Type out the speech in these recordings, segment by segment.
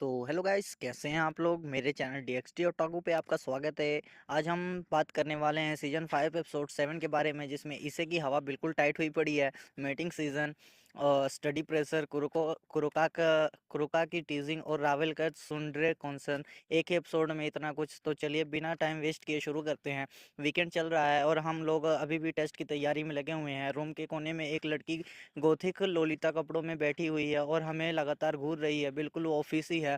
तो hello guys, कैसे हैं आप लोग। मेरे चैनल डीएक्सटी और टॉगू पे आपका स्वागत है। आज हम बात करने वाले हैं सीजन 5 एपिसोड 7 के बारे में, जिसमें इसे की हवा बिल्कुल टाइट हुई पड़ी है। मीटिंग सीजन और स्टडी प्रेशर, कुरुका की टीजिंग और रावल का सुंडरे कॉन्सर्न, एक ही एपिसोड में इतना कुछ। तो चलिए बिना टाइम वेस्ट किए शुरू करते हैं। वीकेंड चल रहा है और हम लोग अभी भी टेस्ट की तैयारी में लगे हुए हैं। रूम के कोने में एक लड़की गोथिक लोलिता कपड़ों में बैठी हुई है और हमें लगातार घूर रही है। बिल्कुल वो ऑफिस ही है।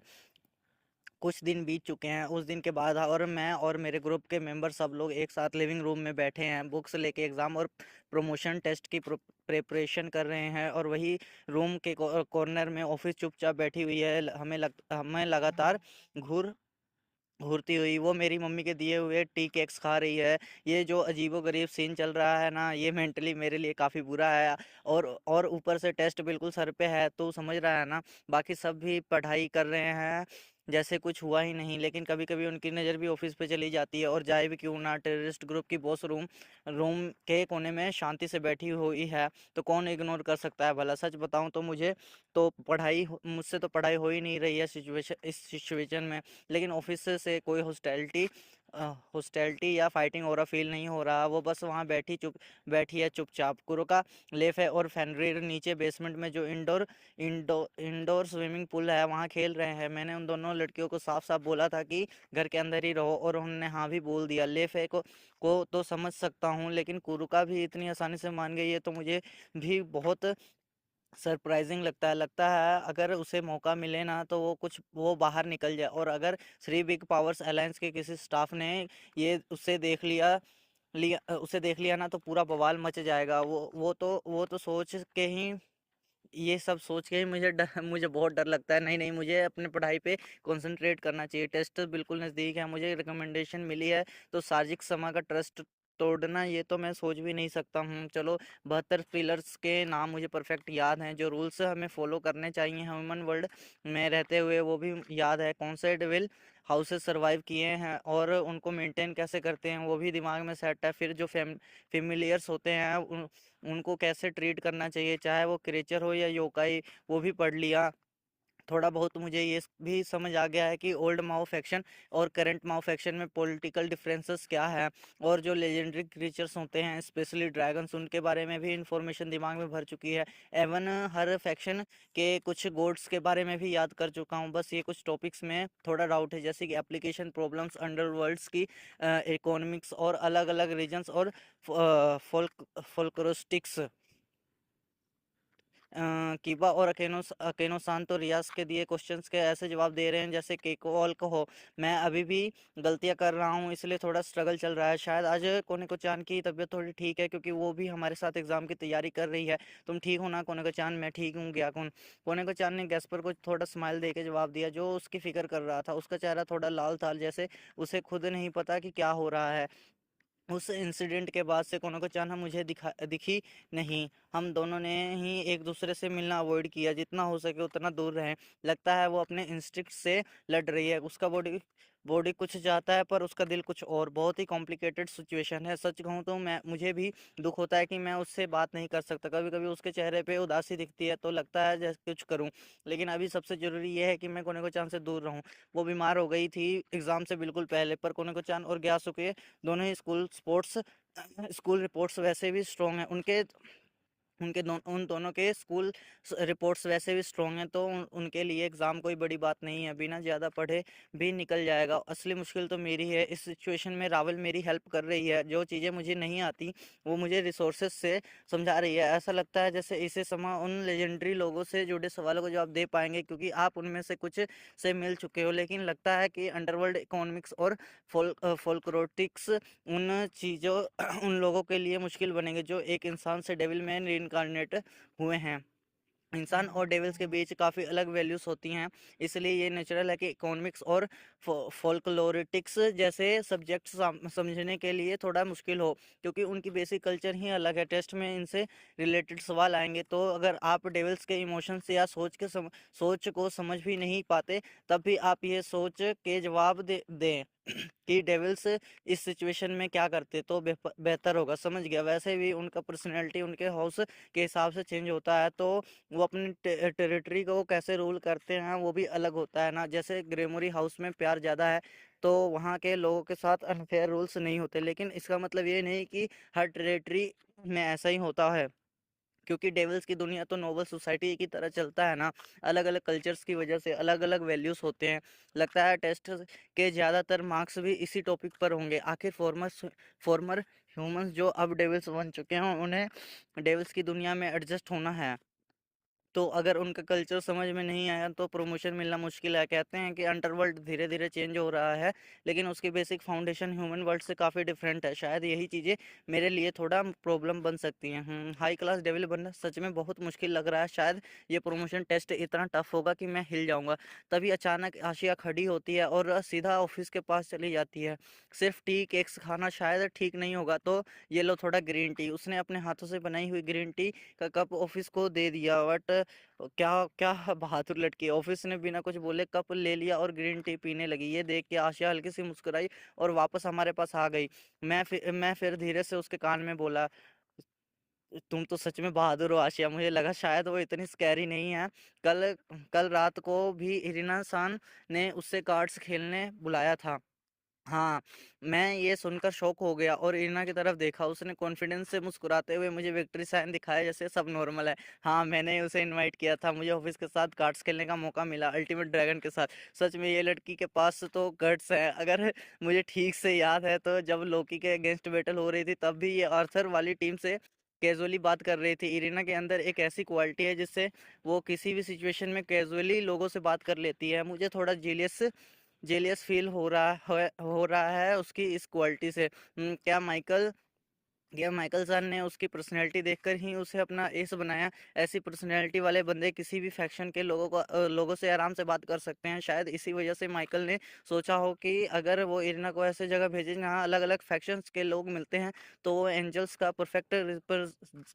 कुछ दिन बीत चुके हैं उस दिन के बाद, और मैं और मेरे ग्रुप के मेंबर सब लोग एक साथ लिविंग रूम में बैठे हैं, बुक्स लेके एग्ज़ाम और प्रमोशन टेस्ट की प्रिपरेशन कर रहे हैं। और वही रूम के कॉर्नर में ऑफिस चुपचाप बैठी हुई है। हमें लगातार घूर घूरती हुई वो मेरी मम्मी के दिए हुए टी केक्स खा रही है। ये जो अजीबो-गरीब सीन चल रहा है ना, ये मेंटली मेरे लिए काफ़ी बुरा है। और ऊपर से टेस्ट बिल्कुल सर पे है, तो समझ रहा है ना। बाकी सब भी पढ़ाई कर रहे हैं जैसे कुछ हुआ ही नहीं, लेकिन कभी-कभी उनकी नज़र भी ऑफिस पे चली जाती है। और जाए भी क्यों ना, टेररिस्ट ग्रुप की बॉस रूम रूम के कोने में शांति से बैठी हुई है, तो कौन इग्नोर कर सकता है भला। सच बताऊं तो मुझसे तो पढ़ाई हो ही नहीं रही है इस सिचुएशन में। लेकिन ऑफिस से कोई हॉस्टैलिटी या फाइटिंग हो रहा फील नहीं हो रहा। वो बस वहाँ बैठी है चुपचाप। कुरोका लेफ है और फेनरिर नीचे बेसमेंट में जो इंडोर स्विमिंग पूल है वहाँ खेल रहे हैं। मैंने उन दोनों लड़कियों को साफ साफ बोला था कि घर के अंदर ही रहो, और उन्होंने हाँ भी बोल दिया। लेफे को तो समझ सकता हूँ, लेकिन कुरुका भी इतनी आसानी से मान गई है तो मुझे भी बहुत सरप्राइजिंग लगता है। अगर उसे मौका मिले ना तो वो बाहर निकल जाए। और अगर थ्री बिग पावर्स अलायंस के किसी स्टाफ ने ये उसे देख लिया ना, तो पूरा बवाल मच जाएगा। वो तो ये सब सोच के ही मुझे बहुत डर लगता है। नहीं नहीं, मुझे अपने पढ़ाई पे कंसंट्रेट करना चाहिए। टेस्ट तो बिल्कुल नज़दीक है, मुझे रिकमेंडेशन मिली है, तो साजिक समा का ट्रस्ट तोड़ना ये तो मैं सोच भी नहीं सकता हूँ। चलो, 72 पिलर्स के नाम मुझे परफेक्ट याद हैं, जो रूल्स हमें फॉलो करने चाहिए ह्यूमन वर्ल्ड में रहते हुए, वो भी याद है। कौन से डेविल हाउसेस सर्वाइव किए हैं और उनको मेंटेन कैसे करते हैं, वो भी दिमाग में सेट है। फिर जो फेमिलियर्स होते हैं उनको कैसे ट्रीट करना चाहिए, चाहे वो क्रिएचर हो या योकाई, वो भी पढ़ लिया। थोड़ा बहुत मुझे ये भी समझ आ गया है कि ओल्ड माओ फैक्शन और करंट माओ फैक्शन में पॉलिटिकल डिफरेंसेस क्या है। और जो लेजेंडरी क्रीचर्स होते हैं, स्पेशली ड्रैगन्स, उनके बारे में भी इंफॉर्मेशन दिमाग में भर चुकी है। एवन हर फैक्शन के कुछ गोड्स के बारे में भी याद कर चुका हूँ। बस ये कुछ टॉपिक्स में थोड़ा डाउट है, जैसे कि एप्लीकेशन प्रॉब्लम्स, अंडरवर्ल्ड्स की इकोनॉमिक्स और अलग अलग रीजन्स और फोल्क्लोरिस्टिक्स। कीबा और अकेनो सान तो रियाज के दिए क्वेश्चंस के ऐसे जवाब दे रहे हैं जैसे केकोल को हो। मैं अभी भी गलतियां कर रहा हूँ, इसलिए थोड़ा स्ट्रगल चल रहा है। शायद आज कोने को चान की तबीयत थोड़ी ठीक है, क्योंकि वो भी हमारे साथ एग्जाम की तैयारी कर रही है। तुम ठीक हो ना कोने को चान? मैं ठीक हूँ ग्याकुन। कोने को चान ने गैस्पर को थोड़ा स्माइल दे के जवाब दिया, जो उसकी फिक्र कर रहा था। उसका चेहरा थोड़ा लाल था, जैसे उसे खुद नहीं पता कि क्या हो रहा है। उस इंसिडेंट के बाद से कोनोको-चान मुझे दिखी नहीं। हम दोनों ने ही एक दूसरे से मिलना अवॉइड किया, जितना हो सके उतना दूर रहें। लगता है वो अपने इंस्टिंक्ट से लड़ रही है। उसका बॉडी बॉडी कुछ चाहता है पर उसका दिल कुछ और। बहुत ही कॉम्प्लिकेटेड सिचुएशन है। सच कहूँ तो मुझे भी दुख होता है कि मैं उससे बात नहीं कर सकता। कभी कभी उसके चेहरे पे उदासी दिखती है तो लगता है जैसे कुछ करूँ, लेकिन अभी सबसे ज़रूरी ये है कि मैं कोनोको-चान से दूर रहूँ। वो बीमार हो गई थी एग्ज़ाम से बिल्कुल पहले, पर कोनोको-चान और ग्यासुके दोनों ही स्कूल रिपोर्ट्स वैसे भी स्ट्रॉन्ग हैं। उन दोनों के स्कूल रिपोर्ट्स वैसे भी स्ट्रॉन्ग हैं, तो उनके लिए एग्ज़ाम कोई बड़ी बात नहीं है। बिना ज़्यादा पढ़े भी निकल जाएगा। असली मुश्किल तो मेरी है। इस सिचुएशन में रावल मेरी हेल्प कर रही है। जो चीज़ें मुझे नहीं आती वो मुझे रिसोर्सेज से समझा रही है। ऐसा लगता है जैसे इसे समा उन लेजेंडरी लोगों से जुड़े सवालों का जवाब दे पाएंगे, क्योंकि आप उनमें से कुछ से मिल चुके हो। लेकिन लगता है कि अंडरवर्ल्ड इकोनॉमिक्स और फोल्क्लोटिक्स उन चीज़ों उन लोगों के लिए मुश्किल बनेंगे जो एक इंसान से डेविल में रीइंकार्नेट हुए हैं। इंसान और डेविल्स के बीच काफ़ी अलग वैल्यूज़ होती हैं, इसलिए ये नेचुरल है कि इकोनॉमिक्स और फोल्क्लोरिटिक्स जैसे सब्जेक्ट समझने के लिए थोड़ा मुश्किल हो, क्योंकि उनकी बेसिक कल्चर ही अलग है। टेस्ट में इनसे रिलेटेड सवाल आएंगे, तो अगर आप डेविल्स के इमोशंस या सोच को समझ भी नहीं पाते, तब भी आप ये सोच के जवाब दें कि डेविल्स इस सिचुएशन में क्या करते तो बेहतर होगा। समझ गया। वैसे भी उनका पर्सनैलिटी उनके हाउस के हिसाब से चेंज होता है, तो वो अपनी टेरिटरी को कैसे रूल करते हैं वो भी अलग होता है ना। जैसे ग्रेमोरी हाउस में प्यार ज़्यादा है, तो वहाँ के लोगों के साथ अनफेयर रूल्स नहीं होते, लेकिन इसका मतलब ये नहीं कि हर टेरिटरी में ऐसा ही होता है, क्योंकि डेविल्स की दुनिया तो नोबल सोसाइटी की तरह चलता है ना। अलग अलग कल्चर्स की वजह से अलग अलग वैल्यूज होते हैं। लगता है टेस्ट के ज़्यादातर मार्क्स भी इसी टॉपिक पर होंगे। आखिर फॉर्मर ह्यूमंस जो अब डेविल्स बन चुके हैं, उन्हें डेविल्स की दुनिया में एडजस्ट होना है। तो अगर उनका कल्चर समझ में नहीं आया तो प्रमोशन मिलना मुश्किल है। कहते हैं कि अंडरवर्ल्ड धीरे धीरे चेंज हो रहा है, लेकिन उसकी बेसिक फाउंडेशन ह्यूमन वर्ल्ड से काफ़ी डिफरेंट है। शायद यही चीज़ें मेरे लिए थोड़ा प्रॉब्लम बन सकती हैं। हाई क्लास डेवल बनना सच में बहुत मुश्किल लग रहा है। शायद ये प्रमोशन टेस्ट इतना टफ होगा कि मैं हिल जाऊंगा। तभी अचानक आशिया खड़ी होती है और सीधा ऑफिस के पास चली जाती है। सिर्फ टी केक्स खाना शायद ठीक नहीं होगा, तो ये लो थोड़ा ग्रीन टी। उसने अपने हाथों से बनाई हुई ग्रीन टी का कप ऑफिस को दे दिया। बट क्या क्या बहादुर लड़की है। ऑफिस ने बिना कुछ बोले कप ले लिया और ग्रीन टी पीने लगी। ये देख के आशिया हल्की सी मुस्कुराई और वापस हमारे पास आ गई। मैं फिर धीरे से उसके कान में बोला, तुम तो सच में बहादुर हो आशिया। मुझे लगा शायद वो इतनी स्कैरी नहीं है। कल कल रात को भी इरिना सान ने उससे कार्ड्स खेलने बुलाया था। हाँ, मैं ये सुनकर शॉक हो गया और इरिना की तरफ देखा। उसने कॉन्फिडेंस से मुस्कुराते हुए मुझे विक्ट्री साइन दिखाया, जैसे सब नॉर्मल है। हाँ, मैंने उसे इनवाइट किया था। मुझे ऑफिस के साथ कार्ड्स खेलने का मौका मिला, अल्टीमेट ड्रैगन के साथ। सच में ये लड़की के पास तो गट्स है। अगर मुझे ठीक से याद है तो जब लोकी के अगेंस्ट बैटल हो रही थी, तब भी ये आर्थर वाली टीम से कैजुअली बात कर रही थी। इरिना के अंदर एक ऐसी क्वालिटी है जिससे वो किसी भी सिचुएशन में कैजुअली लोगों से बात कर लेती है। मुझे थोड़ा जेलियस फील हो रहा है उसकी इस क्वालिटी से। क्या माइकल सन ने उसकी पर्सनैलिटी देखकर ही उसे अपना एस बनाया? ऐसी पर्सनैलिटी वाले बंदे किसी भी फैक्शन के लोगों से आराम से बात कर सकते हैं। शायद इसी वजह से माइकल ने सोचा हो कि अगर वो इरिना को ऐसे जगह भेजे जहाँ अलग अलग फैक्शंस के लोग मिलते हैं, तो वो एंजल्स का परफेक्ट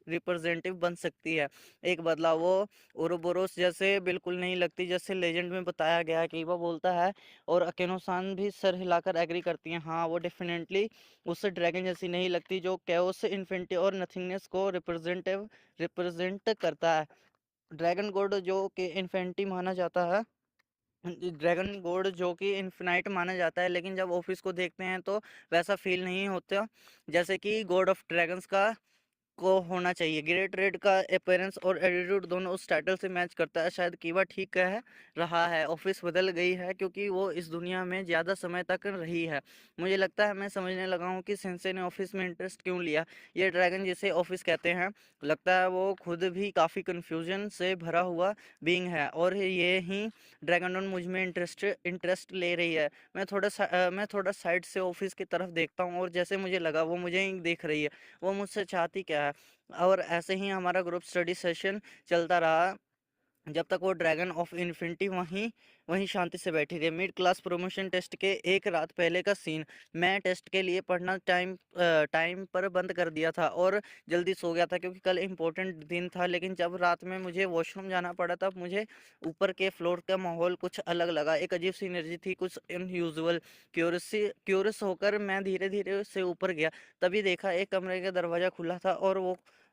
रिप्रेजेंटेटिव बन सकती है। एक बदलाव वो ओरोबोरोस जैसे बिल्कुल नहीं लगती, जैसे लेजेंड में बताया गया है कि वो बोलता है। और अकेनो-सान भी सर हिलाकर एग्री करती हैं। हाँ, वो डेफिनेटली उससे ड्रैगन जैसी नहीं लगती, जो कैओस इन्फिनिटी और नथिंगनेस को रिप्रेजेंट करता है। ड्रैगन गॉड जो कि इन्फिनिटी माना जाता है, ड्रैगन गॉड जो कि इन्फिनाइट माना जाता है, लेकिन जब ऑफिस को देखते हैं तो वैसा फील नहीं होता जैसे कि गॉड ऑफ ड्रैगन्स का को होना चाहिए। ग्रेट रेड का अपीयरेंस और एटीट्यूड दोनों उस टाइटल से मैच करता है। शायद कीवा ठीक कह रहा है, ऑफिस बदल गई है क्योंकि वो इस दुनिया में ज़्यादा समय तक रही है। मुझे लगता है मैं समझने लगा हूँ कि सेंसे ने ऑफिस में इंटरेस्ट क्यों लिया। ये ड्रैगन जिसे ऑफिस कहते हैं, लगता है वो खुद भी काफ़ी कन्फ्यूजन से भरा हुआ बीइंग है, और ये ही ड्रैगन मुझ में इंटरेस्ट ले रही है। मैं थोड़ा साइड से ऑफिस की तरफ देखता हूँ, और जैसे मुझे लगा वो मुझे ही देख रही है। वो मुझसे चाहती क्या है? और ऐसे ही हमारा ग्रुप स्टडी सेशन चलता रहा, जब तक वो ड्रैगन ऑफ इन्फिनिटी वहीं वहीं शांति से बैठी रही। मिड क्लास प्रमोशन टेस्ट के एक रात पहले का सीन। मैं टेस्ट के लिए पढ़ना टाइम पर बंद कर दिया था और जल्दी सो गया था, क्योंकि कल इम्पोर्टेंट दिन था। लेकिन जब रात में मुझे वॉशरूम जाना पड़ा, तब मुझे ऊपर के फ्लोर का माहौल कुछ अलग लगा। एक अजीब सी एनर्जी थी, कुछ अनयूजुअल। क्यूरियस होकर मैं धीरे धीरे से ऊपर गया। तभी देखा एक कमरे का दरवाज़ा खुला था, और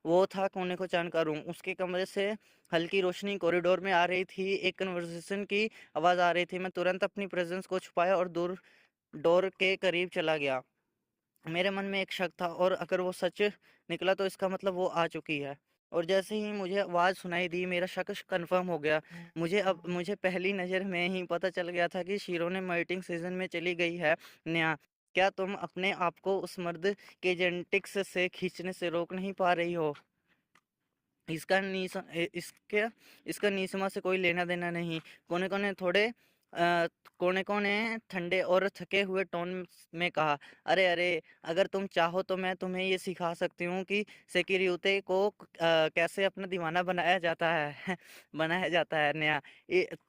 वो था कोने को चांद का रूम। उसके कमरे से हल्की रोशनी कॉरिडोर में आ रही थी। एक कन्वर्सेशन की आवाज़ आ रही थी। मैं तुरंत अपनी प्रेजेंस को छुपाया और दूर डोर के करीब चला गया। मेरे मन में एक शक था, और अगर वो सच निकला तो इसका मतलब वो आ चुकी है। और जैसे ही मुझे आवाज़ सुनाई दी, मेरा शक कंफर्म हो गया। मुझे पहली नज़र में ही पता चल गया था कि शीरो ने माइटिंग सीजन में चली गई है। नेहा, क्या तुम अपने आप को उस मर्द के जेनेटिक्स से खींचने से रोक नहीं पा रही हो? इसका नीस ए इसके इसका निस्मा से कोई लेना-देना नहीं। कोने-कोने थोड़े अ, कोने-कोने ठंडे और थके हुए टोन में कहा, "अरे, अरे! अगर तुम चाहो तो मैं तुम्हें ये सिखा सकती हूँ कि सेकिर्यूते को कैसे अपना दीवाना बनाया जाता है।" बनाया जाता है। नया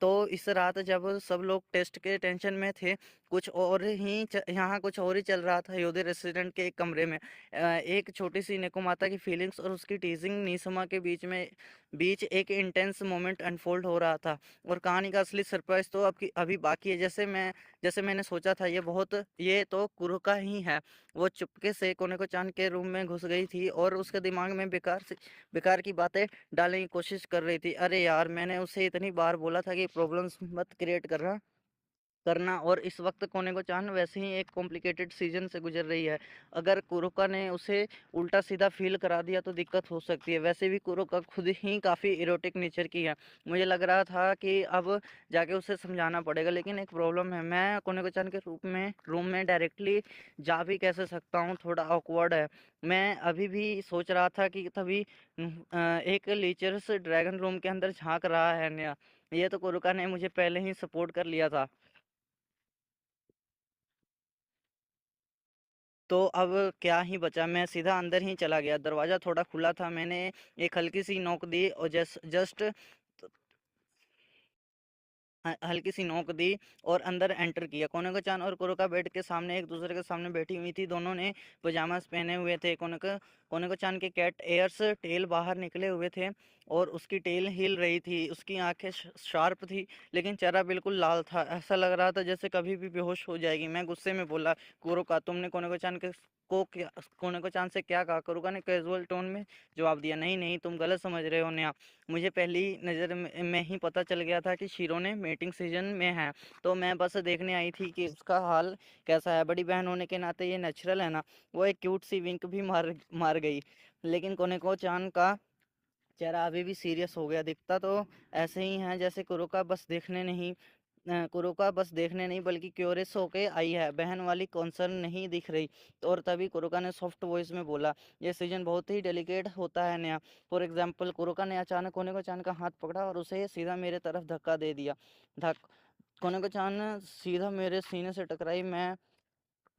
तो इस रात जब सब लोग टेस्ट के टेंशन में थे, कुछ और ही यहाँ कुछ और ही चल रहा था योधे रेस्टोरेंट के एक कमरे में। एक छोटी सी नेको माता की फीलिंग्स और उसकी टीजिंग निसमा के बीच एक इंटेंस मोमेंट अनफोल्ड हो रहा था। और कहानी का असली सरप्राइज तो अभी बाकी है। जैसे मैंने सोचा था ये तो कुरुका ही है। वो चुपके से कोने को चांद के रूम में घुस गई थी और उसके दिमाग में बेकार की बातें डालने की कोशिश कर रही थी। अरे यार, मैंने उसे इतनी बार बोला था कि प्रॉब्लम्स मत क्रिएट करना। और इस वक्त कोने को चान वैसे ही एक कॉम्प्लिकेटेड सीजन से गुजर रही है। अगर कुरुका ने उसे उल्टा सीधा फील करा दिया तो दिक्कत हो सकती है। वैसे भी कुरुका खुद ही काफ़ी इरोटिक नेचर की है। मुझे लग रहा था कि अब जाके उसे समझाना पड़ेगा, लेकिन एक प्रॉब्लम है, मैं कोने को चान के रूम में डायरेक्टली जा भी कैसे सकता हूँ, थोड़ा ऑकवर्ड है। मैं अभी भी सोच रहा था कि तभी एक लीचर्स ड्रैगन रूम के अंदर झांक रहा है नया। ये तो कुरुका ने मुझे पहले ही सपोर्ट कर लिया था। तो अब क्या ही बचा, मैं सीधा अंदर ही चला गया। दरवाज़ा थोड़ा खुला था, मैंने एक हल्की सी नोक दी और जस्ट हल्की सी नोक दी और अंदर एंटर किया। कोने को चान और कुरुका बेड के सामने एक दूसरे के सामने बैठी हुई थी। दोनों ने पजामास पहने हुए थे। कोने को चान के कैट एयर्स टेल बाहर निकले हुए थे और उसकी टेल हिल रही थी। उसकी आंखें शार्प थी, लेकिन चेहरा बिल्कुल लाल था। ऐसा लग रहा था जैसे कभी भी बेहोश हो जाएगी। मैं गुस्से में बोला, कुरुका तुमने कोने को चान से क्या कहा? कुरुका ने कैजुअल टोन में जवाब दिया, नहीं नहीं, तुम गलत समझ रहे हो नया। मुझे पहली नज़र में ही पता चल गया था कि शीरो ने मीटिंग सीजन में है। तो मैं बस देखने आई थी कि उसका हाल कैसा है। बड़ी बहन होने के नाते ये नेचुरल है ना। वो एक क्यूट सी विंक भी मार गई। लेकिन कोनेको चान का चेहरा अभी भी सीरियस हो गया। दिखता तो ऐसे ही है जैसे कुरुका बस देखने नहीं बल्कि क्यूरियस होके आई है। बहन वाली कंसर्न नहीं दिख रही। तो और तभी कुरुका ने सॉफ्ट वॉइस में बोला, ये सीजन बहुत ही डेलिकेट होता है नया। फॉर एग्जाम्पल, कुरुका ने अचानक कोने को चान का हाथ पकड़ा और उसे सीधा मेरे तरफ धक्का दे दिया। धक कोने को चान सीधा मेरे सीने से टकराई।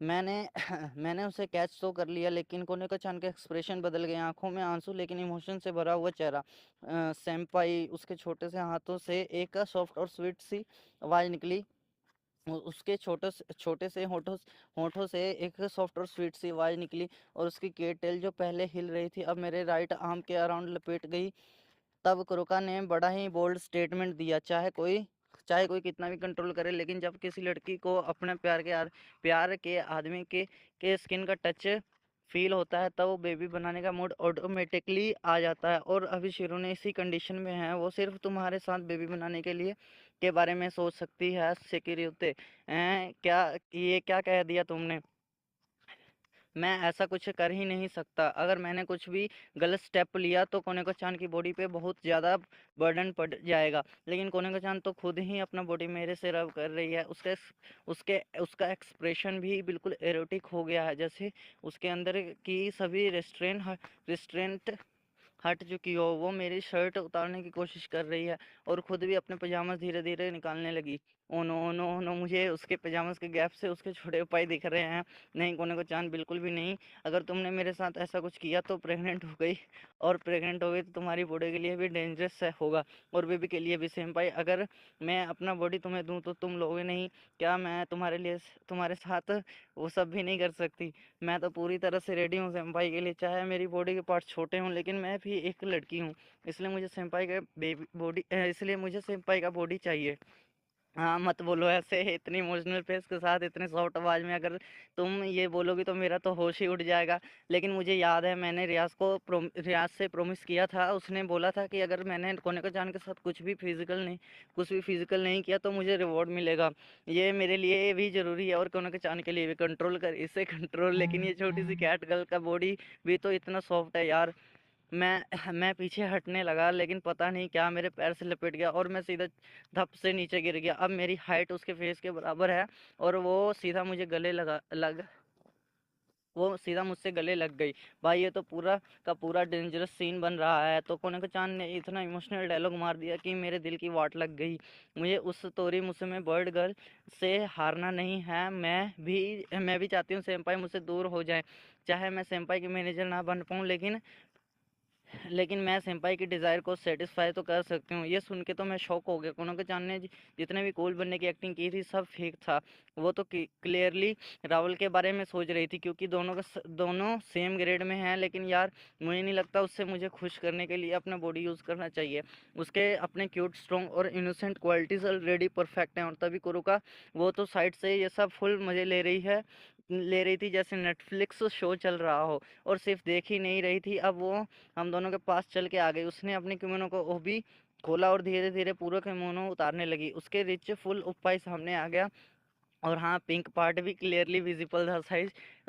मैंने मैंने उसे कैच तो कर लिया, लेकिन कोने को चान के एक्सप्रेशन बदल गए। आंखों में आंसू, लेकिन इमोशन से भरा हुआ चेहरा। सेम्पाई, उसके छोटे से हाथों से एक सॉफ्ट और स्वीट सी आवाज निकली। उसके छोटे से होठों से एक सॉफ्ट और स्वीट सी आवाज निकली और उसकी केट टेल जो पहले हिल रही थी अब मेरे राइट आर्म के अराउंड लपेट गई। तब कुरुका ने बड़ा ही बोल्ड स्टेटमेंट दिया, चाहे कोई कितना भी कंट्रोल करे, लेकिन जब किसी लड़की को अपने प्यार के आदमी के स्किन का टच फील होता है तब वो बेबी बनाने का मूड ऑटोमेटिकली आ जाता है। और अभी शिरो ने इसी कंडीशन में है। वो सिर्फ तुम्हारे साथ बेबी बनाने के बारे में सोच सकती है। सिक्योरिटी क्या, ये क्या कह दिया तुमने? मैं ऐसा कुछ कर ही नहीं सकता। अगर मैंने कुछ भी गलत स्टेप लिया तो कोनेको-चान की बॉडी पे बहुत ज़्यादा बर्डन पड़ जाएगा। लेकिन कोनेको-चान तो खुद ही अपना बॉडी मेरे से रब कर रही है। उसका एक्सप्रेशन भी बिल्कुल एरोटिक हो गया है, जैसे उसके अंदर की सभी रेस्ट्रेंट हट चुकी हो। वो मेरी शर्ट उतारने की कोशिश कर रही है और खुद भी अपने पजामा धीरे धीरे निकालने लगी। Oh no, oh no, oh no, मुझे उसके पजामास के गैप से उसके छोटे पाई दिख रहे हैं। नहीं कोने को चांद, बिल्कुल भी नहीं। अगर तुमने मेरे साथ ऐसा कुछ किया तो प्रेग्नेंट हो गई, और प्रेग्नेंट हो गई तो तुम्हारी बॉडी के लिए भी डेंजरस होगा और बेबी के लिए भी। सेम पाई, अगर मैं अपना बॉडी तुम्हें दूं तो तुम लोगे नहीं क्या? मैं तुम्हारे साथ वो सब भी नहीं कर सकती। मैं तो पूरी तरह से रेडी हूँ सेम्पाई के लिए, चाहे मेरी बॉडी के पार्ट छोटे हों, लेकिन मैं भी एक लड़की हूँ। इसलिए मुझे सेम्पाई का बॉडी चाहिए। हाँ, मत बोलो ऐसे इतनी इमोशनल फेस के साथ इतने सॉफ्ट आवाज में। अगर तुम ये बोलोगी तो मेरा तो होश ही उड़ जाएगा। लेकिन मुझे याद है, मैंने रियाज से प्रॉमिस किया था। उसने बोला था कि अगर मैंने कोने को जान के साथ कुछ भी फिजिकल नहीं किया तो मुझे रिवॉर्ड मिलेगा। ये मेरे लिए भी जरूरी है और कोने को चान के लिए भी। कंट्रोल कर इसे कंट्रोल। लेकिन ये छोटी सी कैट गर्ल का बॉडी भी तो इतना सॉफ्ट है यार। मैं पीछे हटने लगा, लेकिन पता नहीं क्या मेरे पैर से लपेट गया और मैं सीधा धप से नीचे गिर गया। अब मेरी हाइट उसके फेस के बराबर है और वो सीधा मुझसे गले लग गई। भाई ये तो पूरा का पूरा डेंजरस सीन बन रहा है। तो कोने को चांद ने इतना इमोशनल डायलॉग मार दिया कि मेरे दिल की वाट लग गई। मुझे उस तोरी मुझसे में बर्ड गर्ल से हारना नहीं है। मैं भी चाहती हूँ सेम्पाई मुझसे दूर हो जाए। चाहे मैं सेम्पाई की मैनेजर ना बन पाऊँ, लेकिन लेकिन मैं सेंपाई की डिज़ायर को सेटिस्फाई तो कर सकती हूँ। ये सुन के तो मैं शॉक हो गया। कोनोके-चान ने जितने भी कूल बनने की एक्टिंग की थी सब फेक था। वो तो क्लियरली राहुल के बारे में सोच रही थी, क्योंकि दोनों सेम ग्रेड में हैं। लेकिन यार मुझे नहीं लगता उससे मुझे खुश करने के लिए अपना बॉडी यूज़ करना चाहिए। उसके अपने क्यूट, स्ट्रॉन्ग और इनोसेंट क्वालिटीज़ ऑलरेडी परफेक्ट हैं। और तभी कुरुका वो तो साइड से ये सब फुल मज़े ले रही थी जैसे नेटफ्लिक्स शो चल रहा हो। और सिर्फ देख ही नहीं रही थी, अब वो हम दोनों के पास चल के आ गई। उसने अपने किमोनो को वो भी खोला और धीरे धीरे पूरा किमोनो उतारने लगी। उसके रिच फुल उपाय सामने आ गया। और हाँ, पिंक पार्ट भी क्लियरली विजिबल था।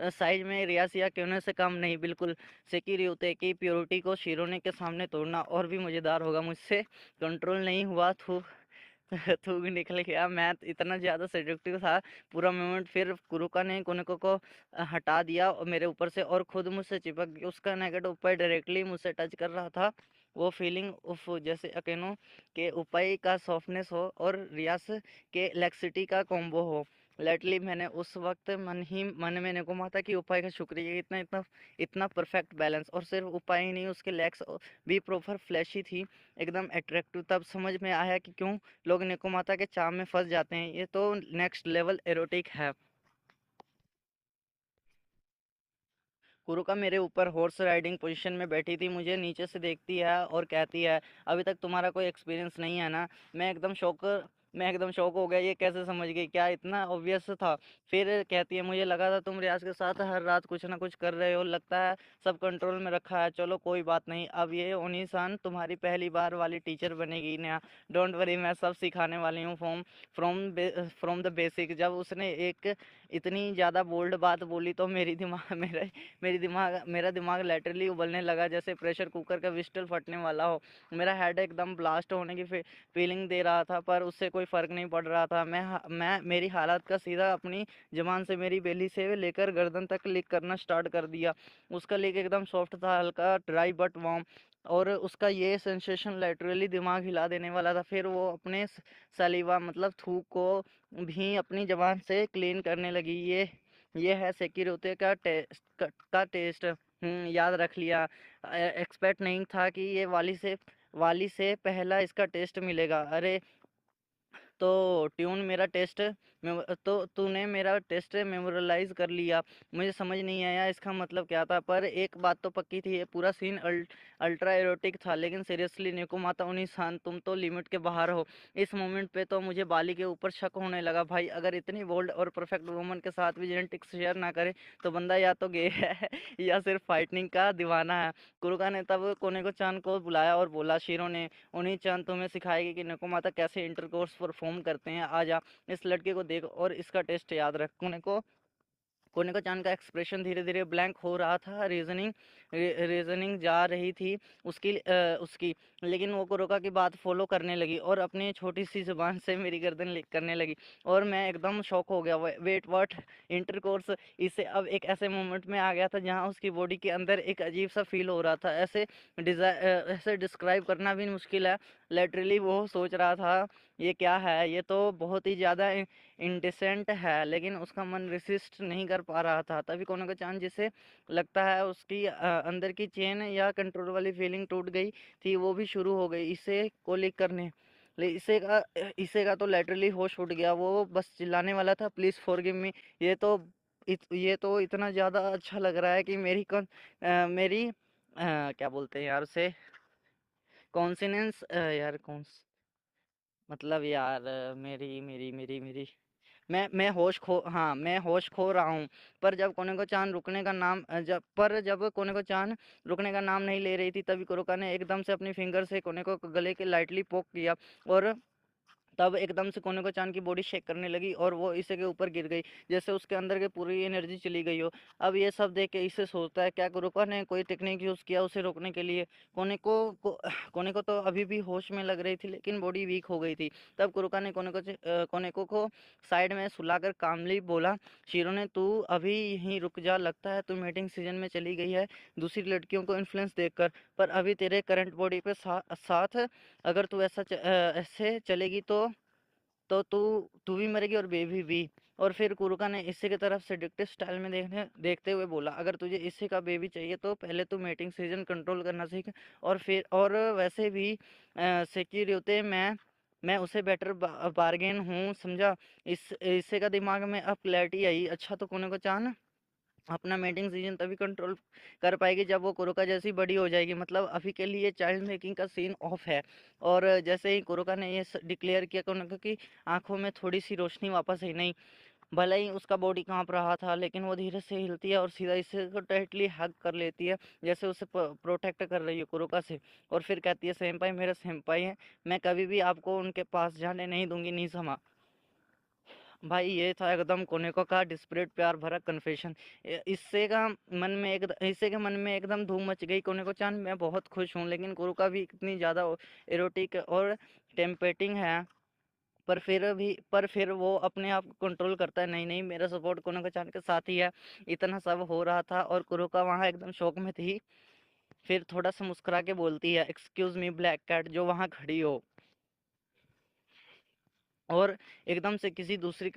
साइज में रियासिया क्यों से कम नहीं, बिल्कुल। सेकिरियोते की प्योरिटी को शिरोने के सामने तोड़ना और भी मज़ेदार होगा। मुझसे कंट्रोल नहीं हुआ, थूक थूक निकल गया। मैं इतना ज़्यादा सेडक्टिव था पूरा मोमेंट। फिर कुरुका ने कोनेको को हटा दिया और मेरे ऊपर से, और खुद मुझसे चिपक गई। उसका नेगेटिव ऊपर डायरेक्टली मुझसे टच कर रहा था। वो फीलिंग उफ, जैसे अकेनो के ऊपाई का सॉफ्टनेस हो और रियास के लेक्सिटी का कॉम्बो हो। लेटली मैंने उस वक्त मन में निकुमा था कि उपाय का शुक्रिया, इतना इतना इतना परफेक्ट बैलेंस। और सिर्फ उपाय ही नहीं, उसके लेग्स भी प्रॉपर फ्लैशी थी, एकदम अट्रैक्टिव। तब समझ में आया कि क्यों लोग निकुमाता के चाम में फंस जाते हैं। ये तो नेक्स्ट लेवल एरोटिक है। कुरुका मेरे ऊपर हॉर्स राइडिंग पोजीशन में बैठी थी, मुझे नीचे से देखती है और कहती है, अभी तक तुम्हारा कोई एक्सपीरियंस नहीं है ना। मैं एकदम शौक हो गया, ये कैसे समझ गई, क्या इतना ऑब्वियस था। फिर कहती है, मुझे लगा था तुम रियाज के साथ हर रात कुछ ना कुछ कर रहे हो, लगता है सब कंट्रोल में रखा है। चलो कोई बात नहीं, अब ये ओनिसान तुम्हारी पहली बार वाली टीचर बनेगी ना। डोंट वरी, मैं सब सिखाने वाली हूँ फ्रॉम द बेसिक। जब उसने एक इतनी ज़्यादा बोल्ड बात बोली तो मेरा दिमाग लैटरली उबलने लगा, जैसे प्रेशर कुकर का विस्टल फटने वाला हो। मेरा हेड एकदम ब्लास्ट होने की फीलिंग दे रहा था, पर उससे कोई फ़र्क नहीं पड़ रहा था। मैं मेरी हालत का सीधा अपनी ज़ुबान से मेरी बेली से लेकर गर्दन तक लिक करना स्टार्ट कर दिया। उसका लिक एकदम सॉफ्ट था, हल्का ड्राई बट वार्म। और उसका ये सेंसेशन लिटरली दिमाग हिला देने वाला था। फिर वो अपने सलीवा मतलब थूक को भी अपनी ज़ुबान से क्लीन करने लगी। ये है सेकिरोते का टेस्ट। याद रख लिया। एक्सपेक्ट नहीं था कि ये वाली से पहला इसका टेस्ट मिलेगा। अरे तो ट्यून मेरा टेस्ट तो तूने मेरा टेस्ट मेमोरलाइज कर लिया। मुझे समझ नहीं आया इसका मतलब क्या था, पर एक बात तो पक्की थी, ये पूरा सीन अल्ट्रा एरोटिक था। लेकिन सीरियसली निकुमाता उनिसान, तुम तो लिमिट के बाहर हो। इस मोमेंट पे तो मुझे बाली के ऊपर शक होने लगा। भाई अगर इतनी बोल्ड और परफेक्ट वुमन के साथ भी जेनेटिक्स शेयर ना करे तो बंदा या तो गे है या सिर्फ फाइटिंग का दीवाना है। कुरुका ने तब कोनेको चान को बुलाया और बोला, शीरो ने उन्हीं चांद तुम्हें सिखाएगी कि नकुमाता कैसे इंटरकोर्स परफॉर्म करते हैं। आजा, इस लड़के को देख और इसका टेस्ट याद रख। कोने को चांद का एक्सप्रेशन धीरे धीरे ब्लैंक हो रहा था। रीजनिंग जा रही थी उसकी। लेकिन वो कुरोका की बात फॉलो करने लगी और अपनी छोटी सी जुबान से मेरी गर्दन लिक करने लगी। और मैं एकदम शॉक हो गया। Wait what, intercourse? इससे अब एक ऐसे मोमेंट में आ गया था जहां उसकी बॉडी के अंदर एक अजीब सा फील हो रहा था। ऐसे डिस्क्राइब करना भी मुश्किल है। लिटरली वो सोच रहा था, ये क्या है, ये तो बहुत ही ज़्यादा इंडिसेंट है। लेकिन उसका मन रेसिस्ट नहीं कर पा रहा था। तभी कोने को चांद, जिसे लगता है उसकी अंदर की चेन या कंट्रोल वाली फीलिंग टूट गई थी, वो भी शुरू हो गई इसे कोलिक करने। इसे का तो लिटरली होश उड़ गया। वो बस चिल्लाने वाला था, प्लीज़ फॉरगिव मी। ये तो ये तो इतना ज़्यादा अच्छा लग रहा है कि मेरी क्या बोलते हैं यार उसे, कॉन्सिनेंस यार कौन मतलब यार मेरी मेरी मेरी मेरी मैं होश खो रहा हूँ। पर जब कोने को चांद रुकने का नाम जब कोने को चांद रुकने का नाम नहीं ले रही थी, तभी कुरोका ने एकदम से अपनी फिंगर से कोने को गले के लाइटली पोक किया। और तब एकदम से कोने को चांद की बॉडी शेक करने लगी और वो इसे के ऊपर गिर गई, जैसे उसके अंदर की पूरी एनर्जी चली गई हो। अब ये सब देख के इसे सोचता है, क्या कुरुका ने कोई टेक्निक यूज़ किया उसे रोकने के लिए। कोने को, को कोने को तो अभी भी होश में लग रही थी, लेकिन बॉडी वीक हो गई थी। तब कुरुका ने कोने को साइड में सुलाकर कामली बोला, शीरो ने तू अभी यहीं रुक जा, लगता है तू मीटिंग सीजन में चली गई है दूसरी लड़कियों को इन्फ्लुएंस देखकर। पर अभी तेरे करंट बॉडी पे साथ अगर तू ऐसे चलेगी तो तू तू भी मरेगी और बेबी भी। और फिर कुरुका ने इसी की तरफ सेडक्टिव स्टाइल में देखने देखते हुए बोला, अगर तुझे इसी का बेबी चाहिए तो पहले तो मेटिंग सीजन कंट्रोल करना सीख, और वैसे भी सिक्योरिटी मैं उसे बेटर बार्गेन हूँ, समझा। इस इससे का दिमाग में अब क्लैरिटी आई। अच्छा, तो कोने को चान अपना मेटिंग सीजन तभी कंट्रोल कर पाएगी जब वो कुरुका जैसी बड़ी हो जाएगी, मतलब अभी के लिए चाइल्ड मेकिंग का सीन ऑफ है। और जैसे ही कुरुका ने ये डिक्लेयर किया, कुरुका की आंखों में थोड़ी सी रोशनी वापस आई। नहीं, भले ही उसका बॉडी कांप रहा था, लेकिन वो धीरे से हिलती है और सीधा इसे को टाइटली हग कर लेती है, जैसे उसे प्रोटेक्ट कर रही है कुरुका से। और फिर कहती है, सेम्पाई मेरा सेम्पाई है, मैं कभी भी आपको उनके पास जाने नहीं दूंगी, नहीं समा। भाई ये था एकदम कोनेको का डिस्परेट प्यार भरा कन्फेशन। इससे के मन में एकदम धूम मच गई। कोनेको चान, मैं बहुत खुश हूँ, लेकिन कुरुका भी इतनी ज़्यादा एरोटिक और टेम्पेटिंग है। पर फिर वो अपने आप को कंट्रोल करता है। नहीं नहीं, मेरा सपोर्ट कोनेको चान के साथ ही है। इतना सब हो रहा था और कुरुका वहाँ एकदम शौक में थी। फिर थोड़ा सा मुस्कुरा के बोलती है, एक्सक्यूज मी ब्लैक कैट, जो वहाँ खड़ी हो। और एकदम से किसी दूसरे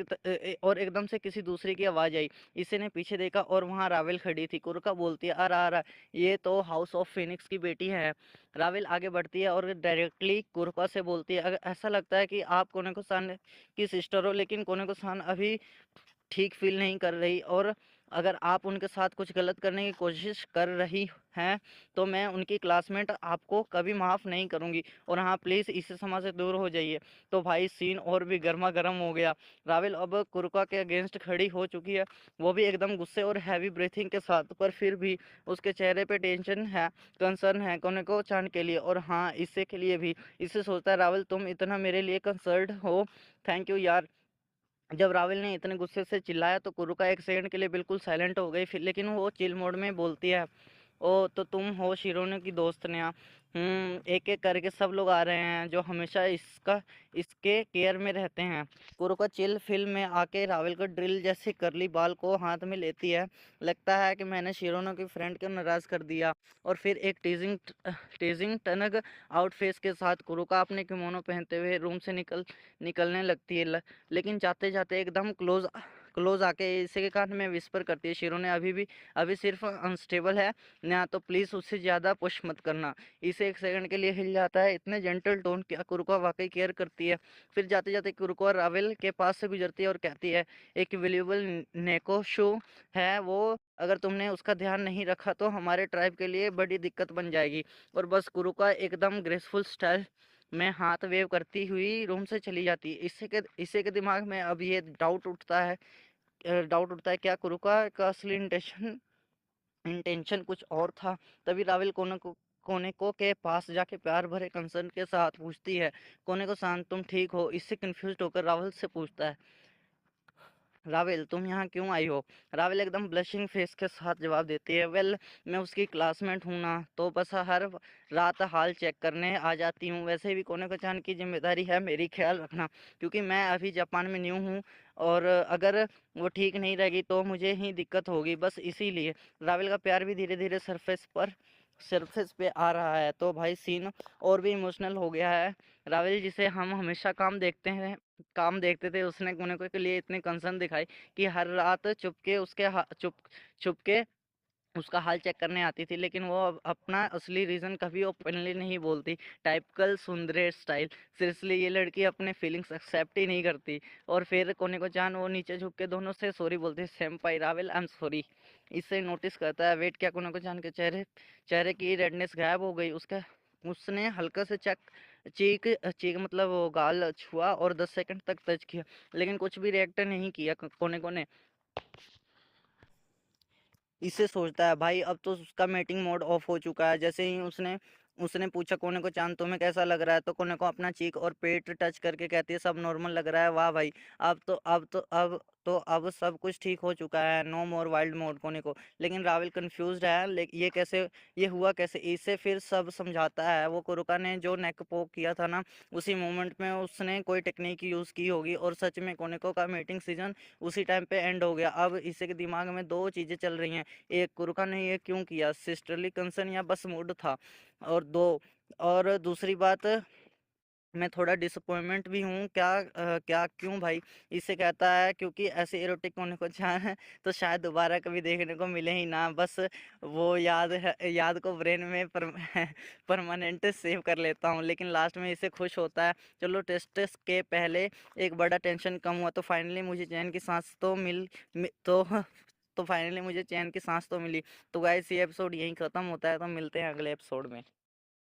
की आवाज आई। इसे ने पीछे देखा और वहां रावेल खड़ी थी। कुरका बोलती है, आ रहा, ये तो हाउस ऑफ फिनिक्स की बेटी है। रावेल आगे बढ़ती है और डायरेक्टली कुरका से बोलती है, अगर ऐसा लगता है कि आप कोनेको सान की सिस्टर हो, लेकिन कोनेको सान अभी ठीक फील नहीं कर रही, और अगर आप उनके साथ कुछ गलत करने की कोशिश कर रही हैं तो मैं उनकी क्लासमेट आपको कभी माफ़ नहीं करूंगी। और हाँ, प्लीज़ इस समाज से दूर हो जाइए। तो भाई सीन और भी गर्मा गर्म हो गया। रावेल अब कुरुका के अगेंस्ट खड़ी हो चुकी है, वो भी एकदम गुस्से और हैवी ब्रीथिंग के साथ, पर फिर भी उसके चेहरे पे टेंशन है, कंसर्न है कोने को चांद के लिए, और हाँ, इससे के लिए भी। इससे सोचता है, रावेल तुम इतना मेरे लिए कंसर्न हो, थैंक यू यार। जब रावल ने इतने गुस्से से चिल्लाया तो कुरुका एक सेकंड के लिए बिल्कुल साइलेंट हो गई, फिर लेकिन वो चिल मोड में बोलती है, ओ तो तुम हो शिरोने की दोस्त ने। एक एक करके सब लोग आ रहे हैं जो हमेशा इसके केयर में रहते हैं। कुरुका चिल फिल्म में आके रावल को ड्रिल जैसे करली बाल को हाथ में लेती है। लगता है कि मैंने शिरोनो की फ्रेंड को नाराज कर दिया। और फिर एक टीजिंग टनक आउटफेस के साथ कुरुका अपने किमोनो पहनते हुए रूम से निकलने लगती है। लेकिन जाते जाते एकदम क्लोज आके इसी के कान में विस्पर करती है, शिरो ने अभी सिर्फ अनस्टेबल है ना, तो प्लीज उससे ज्यादा पुश मत करना। इसे एक सेकंड के लिए हिल जाता है, इतने जेंटल टोन क्या कुरुका वाकई केयर करती है। फिर जाते जाते कुरुका रावेल के पास से गुजरती है और कहती है, एक वेल्यूबल नेको शो है वो, अगर तुमने उसका ध्यान नहीं रखा तो हमारे ट्राइब के लिए बड़ी दिक्कत बन जाएगी। और बस कुरुका एकदम ग्रेसफुल स्टाइल में हाथ वेव करती हुई रूम से चली जाती है। इससे के दिमाग में अब ये डाउट उठता है, क्या कुरुका का असली इंटेंशन कुछ और था। तभी रावल कोनेको के पास जाके प्यार भरे कंसर्न के साथ पूछती है, कोनेको सान तुम ठीक हो? इससे कंफ्यूज होकर रावल से पूछता है, रावेल तुम यहाँ क्यों आई हो? रावेल एकदम ब्लशिंग फेस के साथ जवाब देती है, वेल मैं उसकी क्लासमेट हूँ ना, तो बस हर रात हाल चेक करने आ जाती हूँ। वैसे भी कोने कोचान की जिम्मेदारी है मेरी ख्याल रखना, क्योंकि मैं अभी जापान में न्यू हूँ, और अगर वो ठीक नहीं रहेगी तो मुझे ही दिक्कत होगी, बस इसीलिए। रावेल का प्यार भी धीरे धीरे सरफेस पे आ रहा है। तो भाई सीन और भी इमोशनल हो गया है। रावेल जिसे हम हमेशा काम देखते थे, उसने कोनेको के लिए इतनी कंसर्न दिखाई कि हर रात चुप के उसका हाल चेक करने आती थी, लेकिन वो अपना असली रीजन कभी ओपनली नहीं बोलती। Typical सुंदरे style. सीरियसली ये लड़की अपने फीलिंग्स एक्सेप्ट ही नहीं करती। और फिर कोने को जान वो नीचे झुक के दोनों से सॉरी बोलती है, senpai Rawail I am sorry. इससे नोटिस करता है, वेट क्या, कोने को जान के चेहरे की रेडनेस गायब हो गई। उसने हल्का से चीक चीक मतलब वो गाल छुआ और 10 सेकंड तक टच किया, लेकिन कुछ भी रिएक्ट नहीं किया कोने ने। इससे सोचता है, भाई अब तो उसका मीटिंग मोड ऑफ हो चुका है। जैसे ही उसने उसने पूछा, कोने को चांद तुम्हें कैसा लग रहा है, तो कोने को अपना चीक और पेट टच करके कहती है, सब नॉर्मल लग रहा है। वाह भाई, अब सब कुछ ठीक हो चुका है, नो मोर वाइल्ड मोड कोने को। लेकिन रावल कंफ्यूज्ड है, ये हुआ कैसे। इसे फिर सब समझाता है, वो कुरुका ने जो नेक पोक किया था ना, उसी मोमेंट में उसने कोई टेक्निक यूज की होगी, और सच में कोनेको का मीटिंग सीजन उसी टाइम पे एंड हो गया। अब इसे के दिमाग में दो चीजें चल रही हैं, एक कुरुका ने ये क्यों किया, सिस्टरली कंसर्न या बस मूड था, और दूसरी बात मैं थोड़ा डिसअपॉइंटमेंट भी हूँ, क्या क्यों भाई? इससे कहता है क्योंकि ऐसे इरोटिक होने को चाहे तो शायद दोबारा कभी देखने को मिले ही ना, बस वो याद को ब्रेन में परमानेंट सेव कर लेता हूँ, लेकिन लास्ट में इससे खुश होता है। चलो टेस्ट के पहले एक बड़ा टेंशन कम हुआ, तो फाइनली मुझे चैन की सांस तो तो फाइनली मुझे चैन की सांस तो मिली। तो गाइस ये एपिसोड यहीं ख़त्म होता है, तो मिलते हैं अगले एपिसोड में।